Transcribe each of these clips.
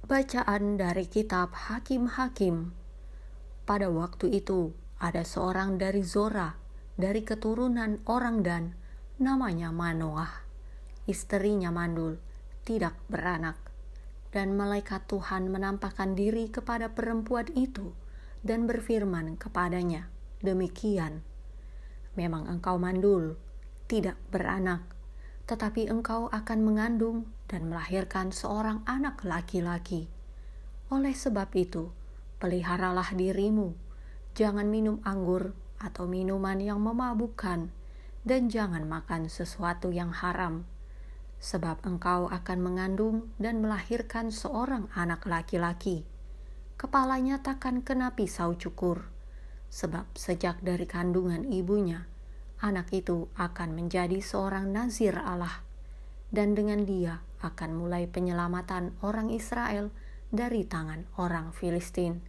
Bacaan dari kitab Hakim-Hakim. Pada waktu itu, ada seorang dari Zora, dari keturunan orang Dan, namanya Manoah. Istrinya mandul, tidak beranak. Dan malaikat Tuhan menampakkan diri kepada perempuan itu dan berfirman kepadanya, demikian, memang engkau mandul, tidak beranak, tetapi engkau akan mengandung dan melahirkan seorang anak laki-laki. Oleh sebab itu, peliharalah dirimu, jangan minum anggur atau minuman yang memabukkan, dan jangan makan sesuatu yang haram. Sebab engkau akan mengandung dan melahirkan seorang anak laki-laki. Kepalanya takkan kena pisau cukur, sebab sejak dari kandungan ibunya, anak itu akan menjadi seorang nazir Allah, dan dengan dia akan mulai penyelamatan orang Israel dari tangan orang Filistin.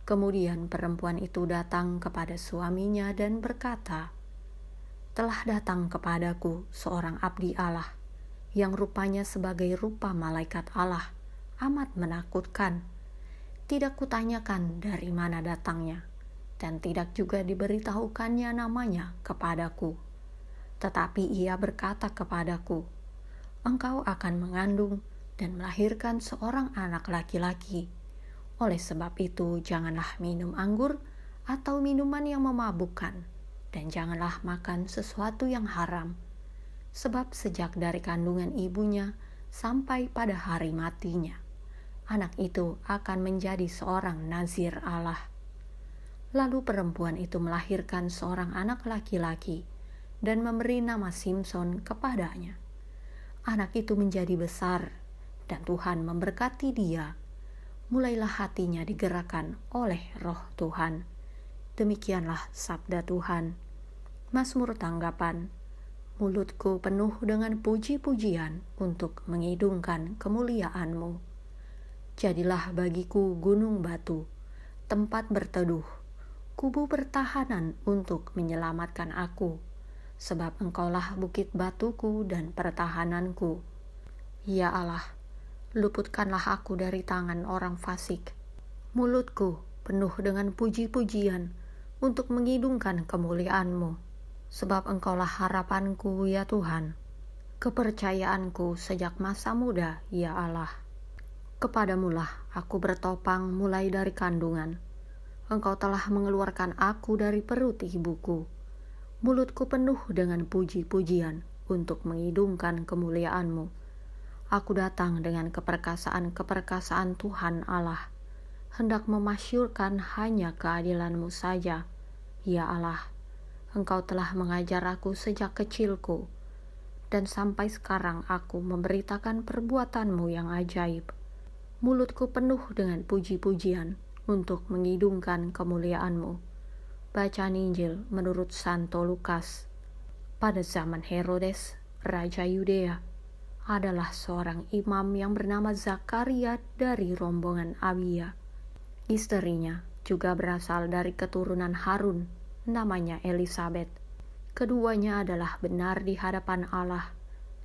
Kemudian perempuan itu datang kepada suaminya dan berkata, telah datang kepadaku seorang abdi Allah, yang rupanya sebagai rupa malaikat Allah, amat menakutkan. Tidak kutanyakan dari mana datangnya, dan tidak juga diberitahukannya namanya kepadaku. Tetapi ia berkata kepadaku, engkau akan mengandung dan melahirkan seorang anak laki-laki. Oleh sebab itu janganlah minum anggur atau minuman yang memabukkan, dan janganlah makan sesuatu yang haram. Sebab sejak dari kandungan ibunya sampai pada hari matinya, anak itu akan menjadi seorang nazir Allah. Lalu perempuan itu melahirkan seorang anak laki-laki dan memberi nama Simson kepadanya. Anak itu menjadi besar dan Tuhan memberkati dia. Mulailah hatinya digerakkan oleh Roh Tuhan. Demikianlah sabda Tuhan. Mazmur tanggapan. Mulutku penuh dengan puji-pujian untuk mengidungkan kemuliaan-Mu. Jadilah bagiku gunung batu, tempat berteduh, kubu pertahanan untuk menyelamatkan aku, sebab Engkaulah bukit batuku dan pertahananku. Ya Allah, luputkanlah aku dari tangan orang fasik. Mulutku penuh dengan puji-pujian untuk mengidungkan kemuliaan-Mu, sebab Engkaulah harapanku, ya Tuhan, kepercayaanku sejak masa muda, ya Allah. Kepadamulah aku bertopang mulai dari kandungan. Engkau telah mengeluarkan aku dari perut ibuku. Mulutku penuh dengan puji-pujian untuk mengidungkan kemuliaan-Mu. Aku datang dengan keperkasaan-keperkasaan Tuhan Allah, hendak memasyurkan hanya keadilan-Mu saja. Ya Allah, Engkau telah mengajar aku sejak kecilku, dan sampai sekarang aku memberitakan perbuatan-Mu yang ajaib. Mulutku penuh dengan puji-pujian untuk mengidungkan kemuliaan-Mu. Bacaan Injil menurut Santo Lukas. Pada zaman Herodes, Raja Yudea, adalah seorang imam yang bernama Zakaria dari rombongan Abia. Istrinya juga berasal dari keturunan Harun, namanya Elisabet. Keduanya adalah benar di hadapan Allah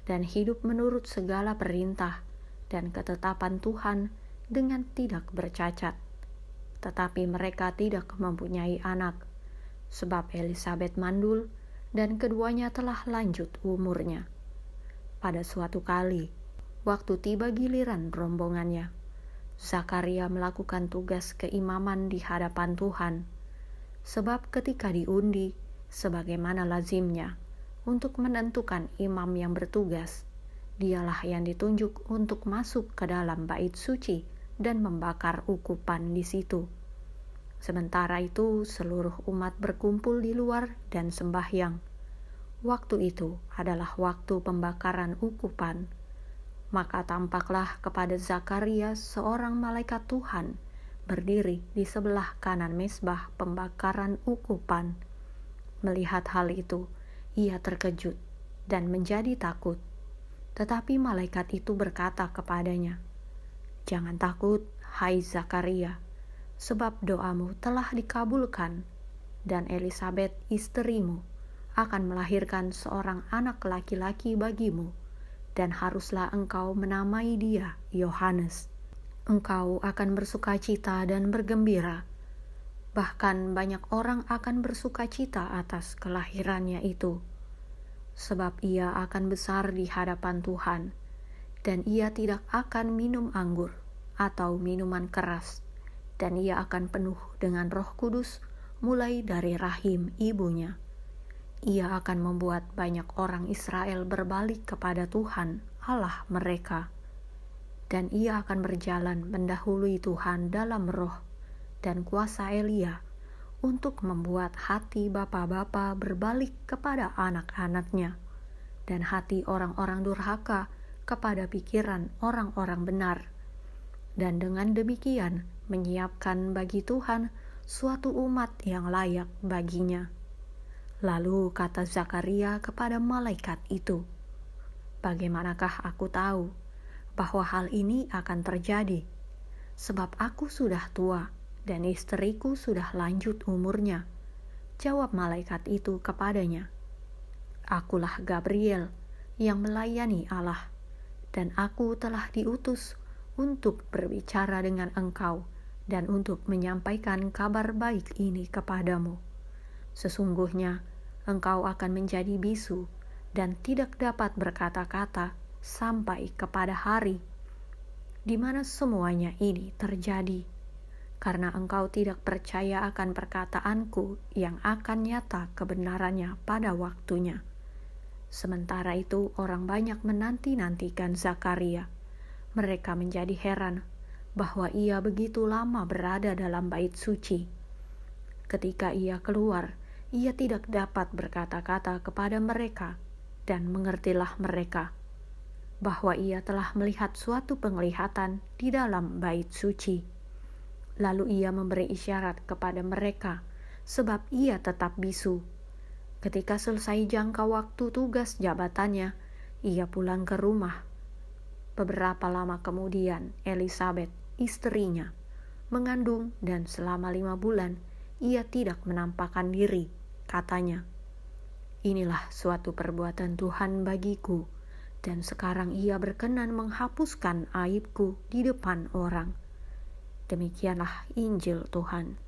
dan hidup menurut segala perintah dan ketetapan Tuhan dengan tidak bercacat. Tetapi mereka tidak mempunyai anak, sebab Elisabet mandul dan keduanya telah lanjut umurnya. Pada suatu kali, waktu tiba giliran rombongannya, Zakaria melakukan tugas keimaman di hadapan Tuhan, sebab ketika diundi, sebagaimana lazimnya, untuk menentukan imam yang bertugas, dialah yang ditunjuk untuk masuk ke dalam bait suci dan membakar ukupan di situ. Sementara itu seluruh umat berkumpul di luar dan sembahyang. Waktu itu adalah waktu pembakaran ukupan. Maka tampaklah kepada Zakaria seorang malaikat Tuhan berdiri di sebelah kanan mezbah pembakaran ukupan. Melihat hal itu, ia terkejut dan menjadi takut. Tetapi malaikat itu berkata kepadanya, jangan takut, hai Zakaria, sebab doamu telah dikabulkan, dan Elisabet istrimu akan melahirkan seorang anak laki-laki bagimu, dan haruslah engkau menamai dia Yohanes. engkau akan bersukacita dan bergembira. Bahkan banyak orang akan bersukacita atas kelahirannya itu, sebab ia akan besar di hadapan Tuhan, dan ia tidak akan minum anggur atau minuman keras, dan ia akan penuh dengan Roh Kudus mulai dari rahim ibunya. Ia akan membuat banyak orang Israel berbalik kepada Tuhan Allah mereka, dan ia akan berjalan mendahului Tuhan dalam roh dan kuasa Elia untuk membuat hati bapa-bapa berbalik kepada anak-anaknya, dan hati orang-orang durhaka kepada pikiran orang-orang benar, dan dengan demikian menyiapkan bagi Tuhan suatu umat yang layak baginya. Lalu kata Zakaria kepada malaikat itu, "Bagaimanakah aku tahu bahwa hal ini akan terjadi? Sebab aku sudah tua dan istriku sudah lanjut umurnya." Jawab malaikat itu kepadanya, "Akulah Gabriel yang melayani Allah, dan aku telah diutus untuk berbicara dengan engkau dan untuk menyampaikan kabar baik ini kepadamu. Sesungguhnya engkau akan menjadi bisu dan tidak dapat berkata-kata sampai kepada hari di mana semuanya ini terjadi, karena engkau tidak percaya akan perkataanku yang akan nyata kebenarannya pada waktunya." Sementara itu orang banyak menanti-nantikan Zakaria. Mereka menjadi heran bahwa ia begitu lama berada dalam bait suci. Ketika ia keluar, ia tidak dapat berkata-kata kepada mereka, dan mengertilah mereka bahwa ia telah melihat suatu penglihatan di dalam bait suci. Lalu ia memberi isyarat kepada mereka, sebab ia tetap bisu. Ketika selesai jangka waktu tugas jabatannya, ia pulang ke rumah. Beberapa lama kemudian, Elisabet, istrinya, mengandung, dan selama 5 bulan ia tidak menampakkan diri. Katanya, "Inilah suatu perbuatan Tuhan bagiku, dan sekarang ia berkenan menghapuskan aibku di depan orang." Demikianlah Injil Tuhan.